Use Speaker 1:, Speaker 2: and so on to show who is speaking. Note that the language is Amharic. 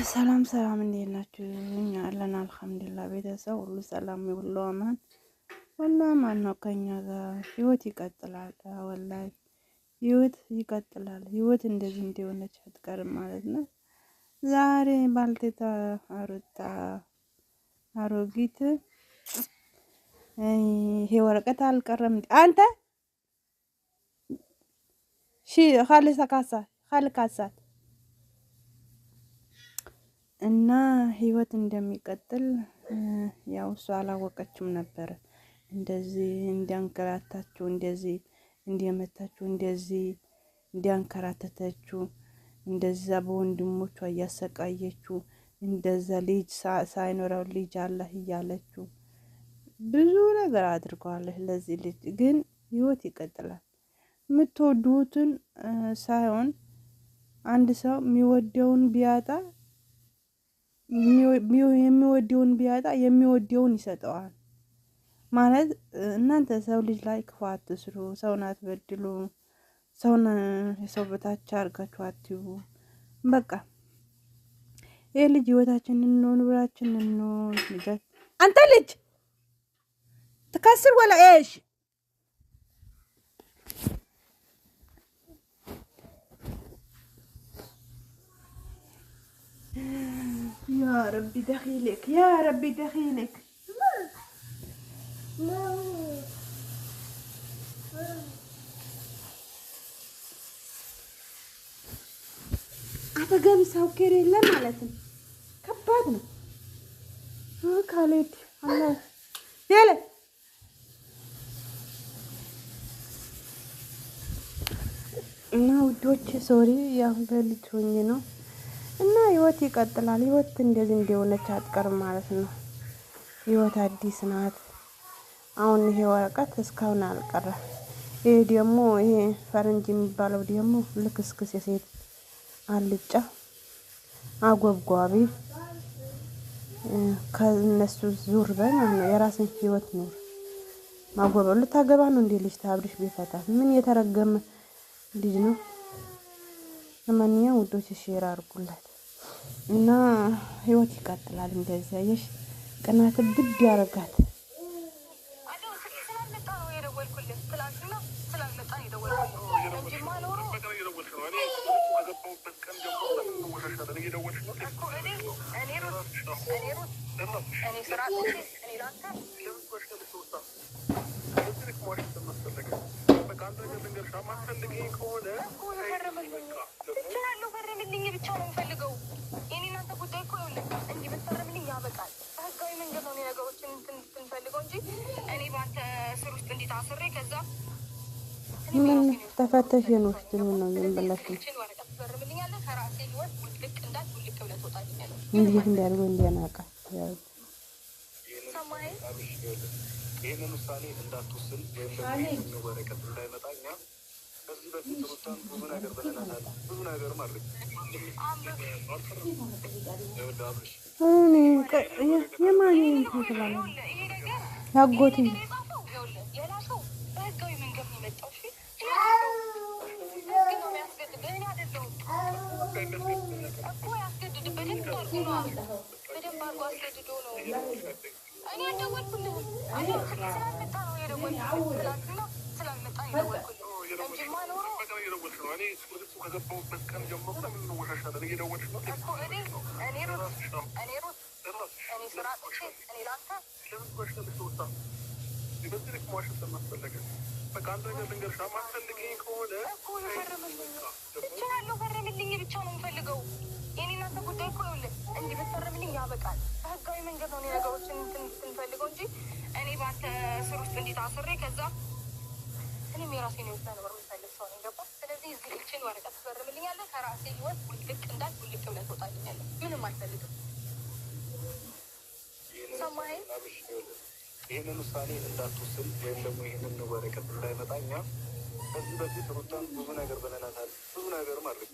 Speaker 1: ሰላም ሰላም እንዴት ናችሁ? እኛ አለን አልሐምዱሊላህ። ቤተሰብ ሁሉ ሰላም ሁሉ አማን ነው። ከኛ ጋር ህይወት ይቀጥላል። ወላሂ ህይወት ይቀጥላል። ህይወት እንደዚህ እንደሆነች አትቀርም ማለት ነው። ዛሬ ባልቴታ አሮጊት ይሄ ወረቀት አልቀረም አንተ ካልካሳት እና ህይወት እንደሚቀጥል ያው እሷ አላወቀችም ነበር። እንደዚህ እንዲያንከራታችሁ እንደዚህ እንዲያመታችሁ እንደዚህ እንዲያንከራተተችሁ እንደዛ በወንድሞቿ እያሰቃየችው እንደዛ ልጅ ሳይኖረው ልጅ አላህ እያለችው ብዙ ነገር አድርገዋለች። ለዚህ ልጅ ግን ህይወት ይቀጥላል። የምትወዱትን ሳይሆን አንድ ሰው የሚወደውን ቢያጣ የሚወደውን ይሰጠዋል ማለት። እናንተ ሰው ልጅ ላይ ክፉ አትስሩ፣ ሰውን አትበድሉ፣ ሰውን የሰው በታች አድርጋችሁ አትዩ። በቃ ይሄ ልጅ ህይወታችንን ነው ኑራችንን ነው። አንተ ልጅ ትከስር ወላ ايش يا ربي دخيلك يا ربي دخيلك አጠገብ ሰው ከሌለ ማለት ነው ከባድ ነው። ካሌድ አላህ ያለ እና ውዶች ሶሪ ያው በልጅ ሆኜ ነው። እና ህይወት ይቀጥላል። ህይወት እንደዚህ እንደሆነች አትቀርም ማለት ነው። ህይወት አዲስ ናት። አሁን ይሄ ወረቀት እስካሁን አልቀረም። ይሄ ደግሞ ይሄ ፈረንጅ የሚባለው ደግሞ ልክስክስ የሴት አልጫ አጎብጓቢ ከነሱ ዙር በማን ነው የራስን ህይወት ኑር። ማጎበው ልታገባ ነው እንዴ? ልጅ ታብሪሽ ቢፈታ ምን የተረገመ ልጅ ነው። ለማንኛውም ውዶች ሼር አድርጉላት እና ህይወት ይቀጥላል። እንደዚህ አየሽ ቅናት ብድ ያረጋት ምን ተፈተሽ ነው ስትሉ ነው ምን ብላችሁ እንዴት እንዲያርጉ እንዲያናቃ ይሄንን ውሳኔ እንዳትወስን ወይም ወረቀት እንዳይመጣኛ በዚህ በፊት ሩታን ብዙ ነገር ብለናታል። ብዙ ነገር ማድረግ የማን ይተባለ ያጎት ይሄንን ውሳኔ እንዳትወስን ወይም ደግሞ ይሄንን ወረቀት እንዳይመጣኛ በዚህ በፊት ሩታን ብዙ ነገር ብለናታል። ብዙ ነገር ማድረግ